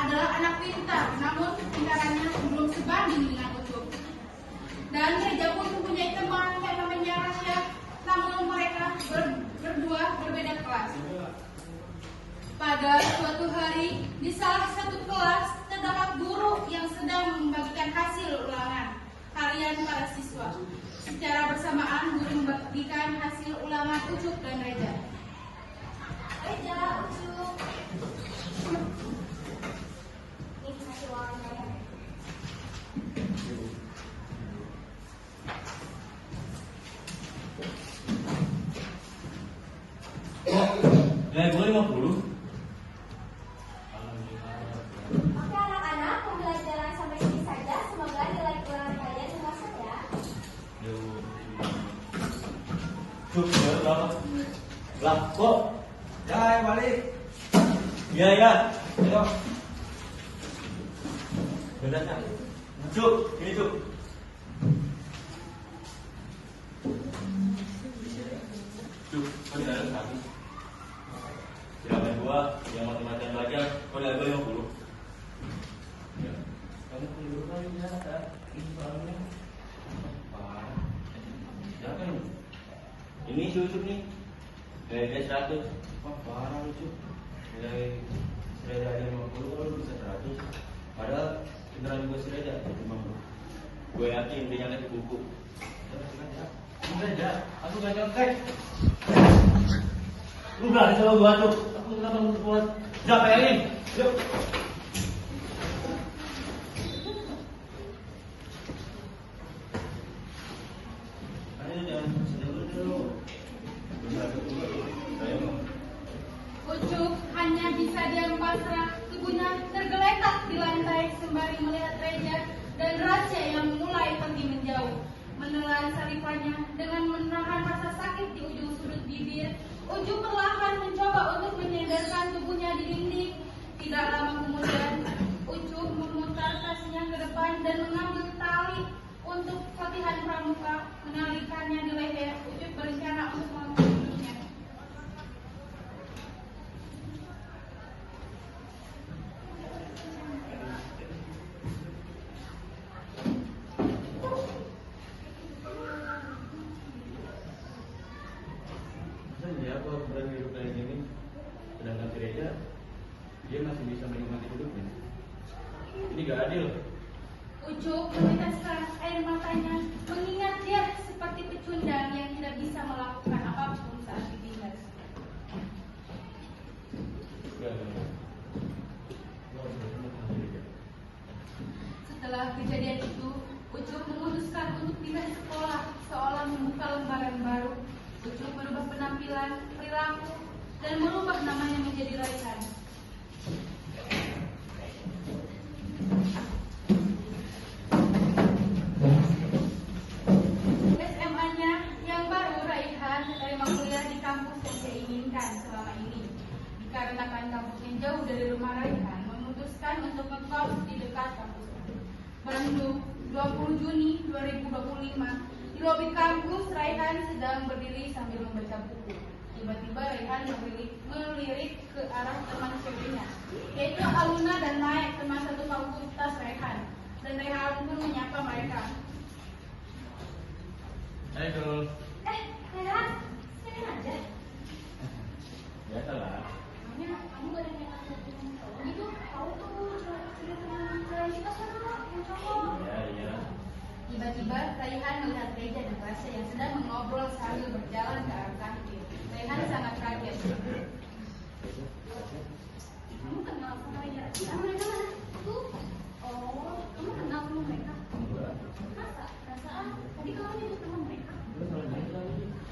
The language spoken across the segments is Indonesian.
adalah anak pintar, namun kepintarannya belum sebanding dengan Ucup. Dan Reja pun mempunyai teman yang namanya Rasya, namun mereka berdua berbeda kelas. Pada suatu hari, di salah satu kelas terdapat guru yang sedang membagikan hasil ulangan harian para siswa. Secara bersamaan, guru membagikan hasil ulangan Ucup dan Reja. Reja, Ucup. Ini hasil ulangan kalian. Nilai gue 50. Oke anak-anak, pembelajaran sampai sini saja. Semoga nilai ulangan kalian memuaskan ya. Cuk, ya berapa? Lah, kok? Ya, balik. Iya, ya. Ayo. Benar, Cak. Cuk, ini Cuk. Cuk, kok tidak ada satu? Silakan dua, yang mati-matian belajar, kok nilai gue 50? Ya. Kamu dulu kan ya, ini soalnya. Parah. Siapa ini? Ini si Ucup nih. Nilai dia 100. Wah, parah lu Cuk. Nilai Reja 50, kalau lu bisa 100. Padahal beneran gue Reja, emang gue yakin dia nyontek di buku. Reja, aku gak nyontek. Lu berani sama gua tuh. Aku kenapa buat siapa yang ini? Yuk. Ayo jangan sedih dulu. Ucup hanya bisa diam pasrah, tubuhnya tergeletak di lantai sembari melihat Reja dan Rasya yang mulai pergi menjauh. Menelan salipannya dengan menahan rasa sakit di ujung sudut bibir, Ucup perlahan mencoba untuk menyandarkan tubuhnya di dinding. Tidak lama kemudian, Ucup memutar tasnya ke depan dan mengambil tali untuk latihan pramuka, menalikannya di leher. Ucup berencana untuk membunuhnya. Dia kalau berani hidup kayak gini, sedangkan si Reja dia masih bisa menikmati hidupnya. Ini gak adil. Ucup meneteskan air matanya, mengingat dia seperti pecundang yang tidak bisa melakukan apapun saat ditindas. Setelah kejadian itu, Ucup memutuskan untuk pindah sekolah, seolah membuka lembaran baru. Ucup merubah penampilan, perilaku, dan merubah namanya menjadi Raihan. SMA-nya yang baru, Raihan menerima kuliah di kampus yang dia inginkan selama ini. Dikarenakan kampusnya jauh dari rumah Raihan, memutuskan untuk ngekos di dekat kampus. Bandung, 20 Juni 2025. Di lobi kampus, Raihan sedang berdiri sambil membaca buku. Tiba-tiba Raihan melirik ke arah teman ceweknya, yaitu Aluna dan Naik, teman satu fakultas Raihan. Dan Raihan pun menyapa mereka. Hai Dul. Raihan, sini aja. Biasalah. Namanya kamu gak ada yang gitu. Tahu tuh sudah teman kalian kita semua yang cowok. Iya. Tiba-tiba Raihan melihat Reja dan Rasya yang sedang mengobrol sambil berjalan ke arah kantin. Raihan sangat kaget. Kamu kenal sama Reja? Mereka mana? Tuh. Oh, kamu kenal sama mereka? Masa? Perasaan tadi kamu itu teman mereka.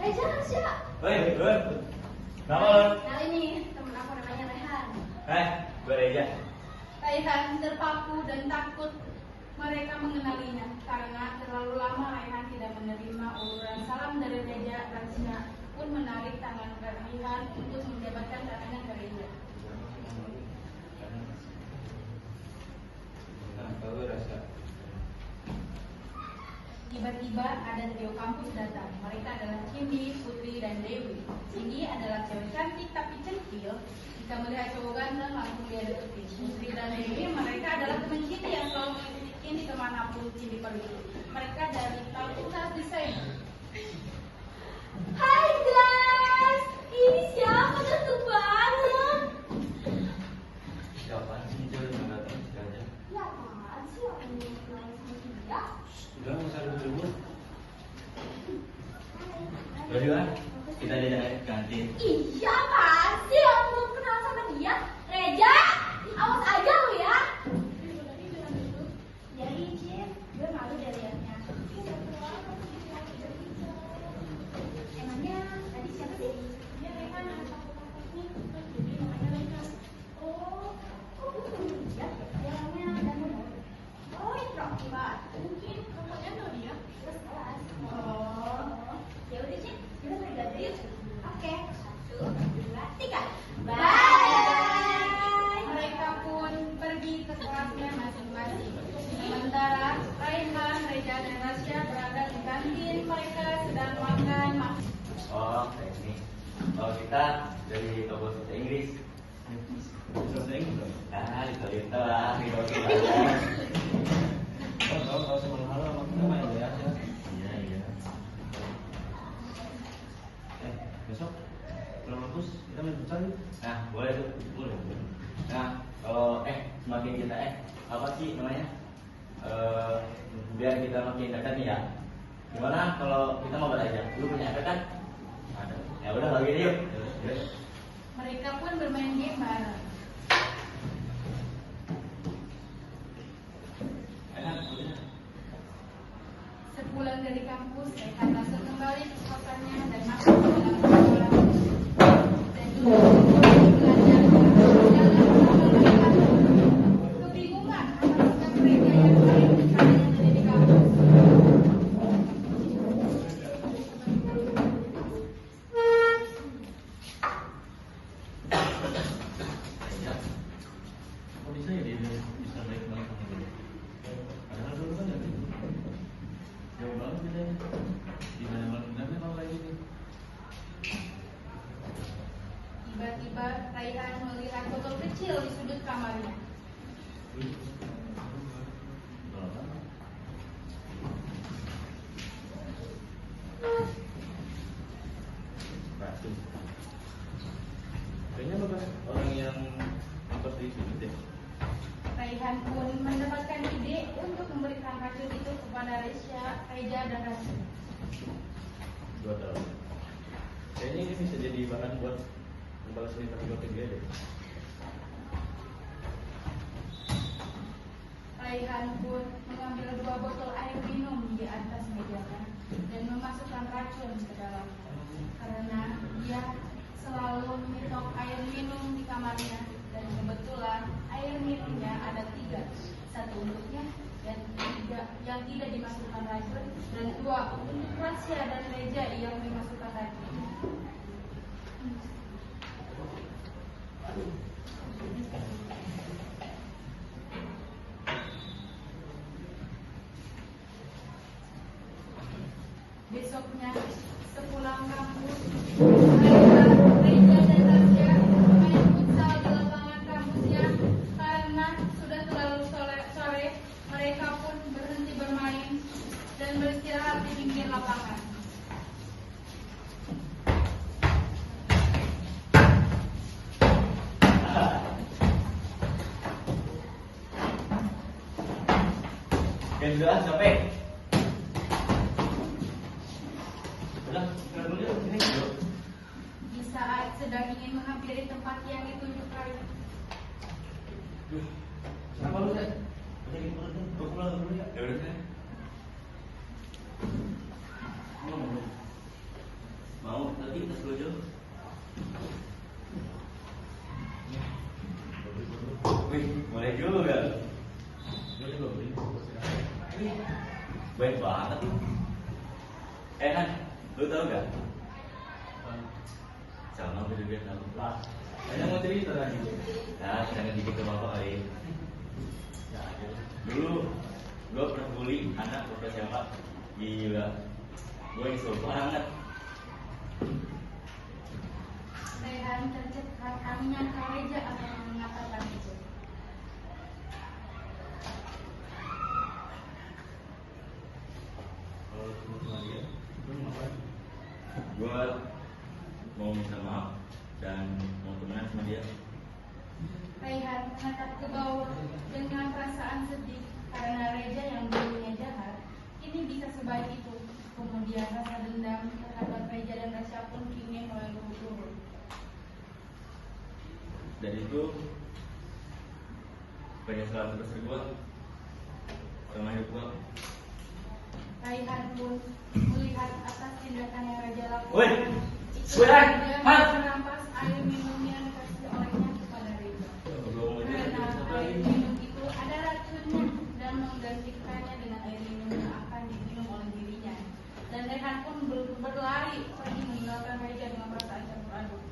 Reja, Rasya. Hei, nama lo? Nah ini temen aku namanya Rehan. Gue Reja. Raihan terpaku dan takut mereka mengenalinya karena terlalu lama Raihan tidak menerima uluran salam dari Reja. Rasya pun menarik tangan Raihan untuk menjabatkan tangannya ke Reja. Nah, tahu rasa. Tiba-tiba ada trio kampus datang. Mereka adalah Cindy, Putri, dan Dewi. Cindy adalah cewek cantik tapi centil. Jika melihat cowok ganteng langsung dia deketin. Putri dan Dewi mereka adalah teman Cindy yang selalu mengikuti Cindy kemanapun Cindy pergi. Mereka dari Fakultas Desain. Hai guys, ini siapa cantik banget? Siapa sih Jel yang datang sengaja? Ya apaan sih orang yang kenal sama dia? Udah nggak usah ribut-ribut. Udah juga, kita jalan ke kantin. Iya apaan sih orang belum kenal sama dia? Reja, awas aja lu ya. Jadi Cip, gue malu deh liatnya. Emangnya tadi siapa sih? Dia Rehan, anak fakultas ini. Jadi namanya Rehan. Oh, kok gue belum lihat ya? Orangnya dan nomor. Oh, introvert. Mungkin kamunya tau dia. Terus kelas. Oh, ya udah Cip, kita pergi dulu yuk. Oke, 1, 2, 3. Bye. Mereka pun pergi ke kelasnya masing-masing. Sementara Raihan, Reja, dan Rasya berada di kantin. Mereka sedang makan. Oh, kayak ini. Oh, kita dari toko bahasa Inggris. Bahasa Inggris? Ah, itu lah. Kita belajar. Oh, kalau sebelum halo, kita main ya. Iya, iya. Besok pulang kampus kita main futsal yuk. Nah, boleh tuh, boleh. Nah, kalau semakin kita apa sih namanya? Biar kita makin dekat nih ya. Gimana kalau kita mau aja? Lu punya apa kan? Ada. Ya udah kalau gini yuk. Yuk. Mereka pun bermain game bareng. Sepulang dari kampus, Raihan langsung kembali ke kosannya dan masuk ke dalam sekolah. Dan duduk belajar jalan Raihan kebingungan atas sikap mereka yang paling berkalian ada di kampus. Kok bisa ya dia bisa baik banget sama dia? Padahal dulu kan ya jauh banget bedanya. Gimana malam-malamnya kalau kayak gitu? Tiba-tiba Raihan melihat botol kecil di sudut kamarnya. Racun. Kayaknya bekas orang yang ngangkut di sini deh. Raihan pun mendapatkan ide untuk memberikan racun itu kepada Reja, dan Rasya. Gua tahu. Kayaknya ini bisa jadi bahan buat membalas cerita dia deh. Raihan pun mengambil 2 botol air minum di atas mejanya dan memasukkan racun ke dalam. Karena dia selalu menyetok air minum di kamarnya dan kebetulan air minumnya ada 3, 1 untuknya dan 3 yang tidak dimasukkan racun dan 2 untuk Rasya dan Reja yang dimasukkan racun. Besoknya sepulang kampus, Raihan, Reja, dan Rasya main futsal di lapangan kampusnya. Karena sudah terlalu sore, mereka pun berhenti bermain dan beristirahat di pinggir lapangan. Yang sudah sampai. Udah, kita dulu yuk. Sini yuk. Di saat sedang ingin menghampiri tempat yang ditunjuk Raihan, Kenapa lu sih? Jadi gua pulang dulu ya. Ya udah kan. Mau, tapi tas dulu aja. Wih, boleh juga. Gue juga beli. Baik banget tuh. Kan, lu tau gak? Sama gue juga tahu. Lah, hanya mau cerita lagi. Nah, jangan dikit sama apa kali. Dulu, gue pernah bully anak beberapa siapa. Gila, gue nyesel banget. Rehan tercekat, kami nyangka Reja akan mengatakan itu. Kalau ketemu sama dia, gue mau ngapain? Gue mau minta maaf dan mau temenan sama dia. Rehan menatap ke bawah dengan perasaan sedih karena Reja yang dulunya jahat kini bisa sebaik itu. Kemudian rasa dendam terhadap Reja dan Rasya pun kini mulai berubah. Dan itu penyesalan terbesar gue sama hidup gue. Rehan pun melihat atas tindakan yang Reja Woi, lakukan. Itu Rehan, dia Hah? merampas air minum yang dikasih olehnya kepada Reja. Belum Karena air minum itu ada racunnya dan menggantikannya dengan air minum yang akan diminum oleh dirinya. Dan Rehan pun berlari pergi meninggalkan Reja dengan perasaan campur aduk.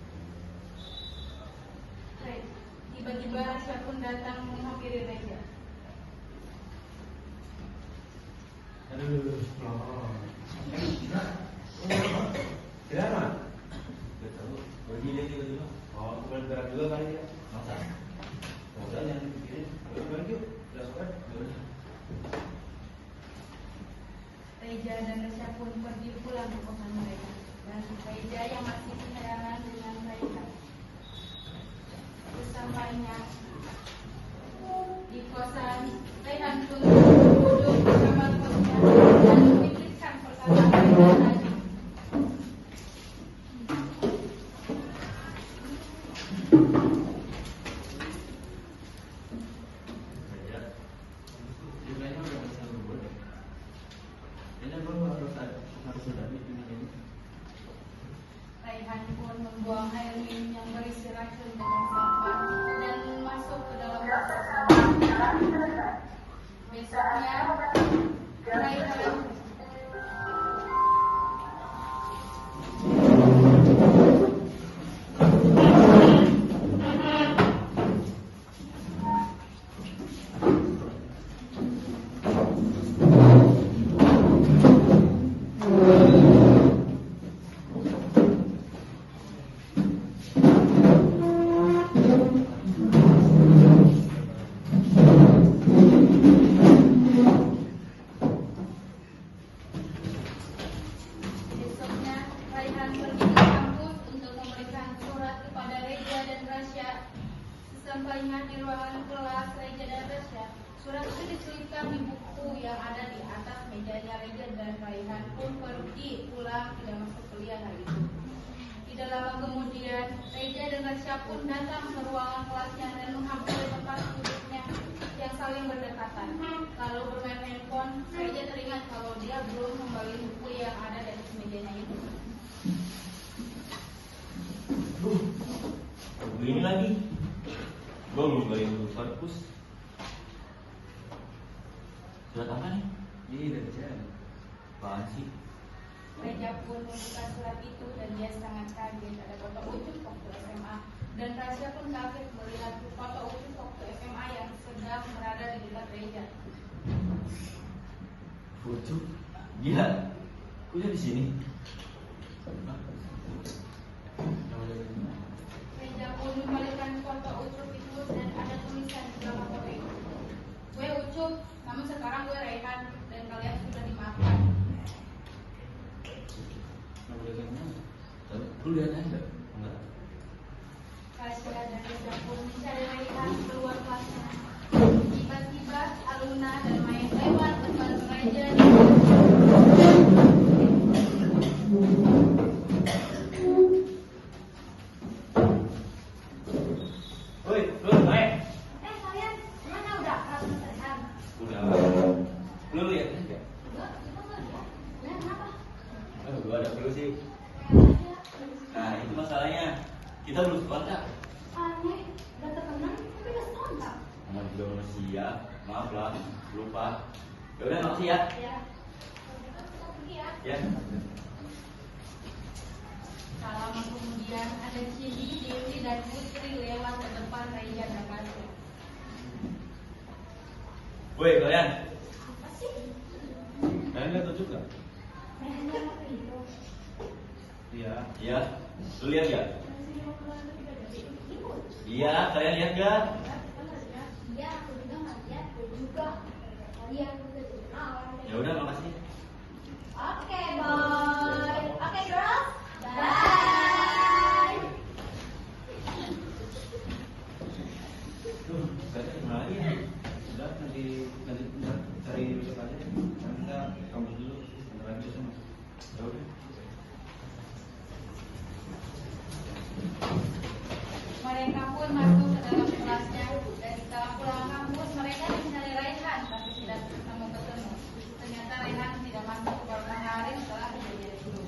Tiba-tiba Rasya pun datang menghampiri Reja. Aduh, kenapa? Gak tau, pergi dia tiba-tiba. Oh, aku bergerak juga kali ya. Masa? Udah jangan dipikirin. Ayo balik yuk, udah sore. Yaudah. Reja dan Rasya pun pergi pulang ke kosan mereka. Dan Reja yang masih kesayangan dengan mereka. Sesampainya di kosan, Rehan pun duduk di kamar kosnya dan memikirkan perkataan Reja tadi. Reja, dia kayaknya udah bisa berubah deh. Kayaknya gue harus hadapi dengan ini. Rehan pun membuang air minum yang berisi racun dengan sampah dan masuk ke dalam kosan. Besoknya, Rehan Besoknya, Raihan pergi ke kampus untuk memberikan surat kepada Reja dan Rasya. Sesampainya di ruangan kelas Reja dan Rasya, surat itu diselipkan di buku yang ada di atas mejanya Reja, dan Raihan pun pergi pulang tidak masuk kuliah hari itu. Tidak lama kemudian, Reja dan Rasya pun datang ke ruangan kelasnya dan menghampiri tempat duduknya yang saling berdekatan. Lalu bermain handphone, Reja teringat kalau dia belum kembali buku yang ada di atas mejanya itu. Begini lagi. Gue belum balik ke perpus. Surat apa nih? Iya, dari jam. Apaan sih? Reja pun membuka surat itu dan dia sangat kaget. Ada foto Ucup waktu SMA. Dan Rasya pun kaget melihat foto Ucup waktu SMA yang sedang berada di dekat Reja. Ucup? Gila. Kok dia di sini? Reja pun membalikkan foto Ucup itu dan ada tulisan di belakang foto itu. Gue Ucup, namun sekarang gue Rehan dan kalian sudah dimaafkan. Lu lihat aja? Enggak. Rasya dan Reja pun mencari Rehan keluar kelasnya. Tiba-tiba Aluna dan Maya lewat depan Reja. Woi, lu naik. Kalian mana udah rasa Rehan? Udah. Lu lihat aja. Enggak, kita enggak lihat. Lihat kenapa? Gua ada perlu sih. Nah, itu masalahnya. Kita belum sekontak. Aneh, udah temenan tapi udah sekontak. Sama juga manusia. Maaf lah, lupa. Ya udah, makasih ya. Ya. Kita pergi ya. Ya. Tak lama kemudian ada Cindy, Dewi, dan Putri lewat ke depan Reja dan Rasya. Woi, kalian. Apa sih? Kalian lihat juga? Raihannya apa itu? Iya. Iya. Lu lihat ya? Ikut. Iya, kalian lihat gak? Iya, aku juga nggak lihat. Aku juga. Kalian udah kenalan. Ya udah, makasih. Oke, boy. Oke, girls. Bye. Tuh, kalian kemana lagi? Udah, nanti cari besok aja. Sekarang kita kampus dulu. Bentar lagi besok masuk. Ya udah. Mereka pun masuk ke dalam kelasnya dan setelah pulang kampus mereka mencari Raihan tapi tidak ketemu. Ternyata Raihan tidak masuk beberapa hari setelah kejadian itu.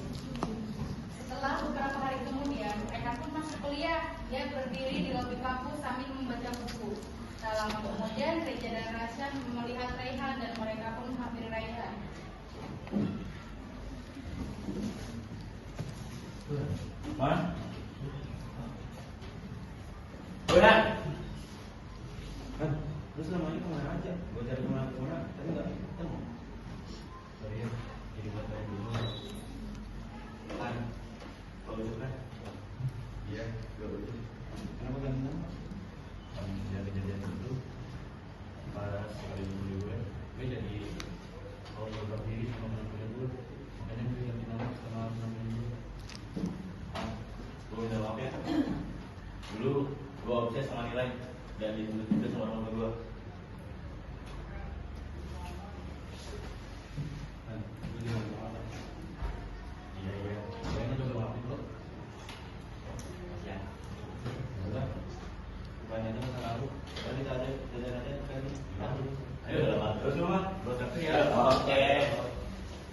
Setelah beberapa hari kemudian mereka pun masuk kuliah. Dia berdiri di lobi kampus sambil membaca buku. Tak lama kemudian Reja dan Rasya melihat Raihan dan mereka pun menghampiri Raihan. Mana? Raihan. Kan, lu selama ini kemana aja? Gue cari kemana-kemana, tapi nggak ketemu. Sorry ya, jadi buat main dulu. Kan, kalau gitu kan? Iya, gak betul. Kenapa ganti nama? Kejadian itu pas kali dulu gue jadi kalau beberapa diri sama temen-temen gue, makanya gue ganti nama setelah temen gue. Gue minta maaf ya. Dulu gue obses sama nilai dan dituntut juga sama temen gue. Kan, lu juga nggak apa. Iya iya. Kayaknya coba maafin lo. Ya. Udah, bukannya itu masa lalu. Tadi kita ada kan? Ayo dalam terus semua. Berotak Ya. Oke.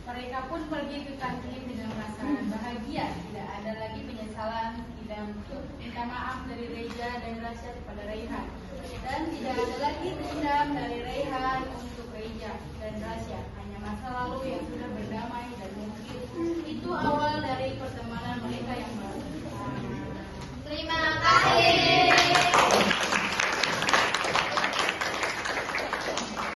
Mereka pun pergi ke kantin dengan perasaan bahagia. Tidak ada lagi penyesalan, tidak minta maaf dari Reja dan Rasya kepada Raihan. Dan tidak ada lagi dendam dari Raihan untuk Reja dan Rasya. Hanya masa lalu yang sudah berakhir.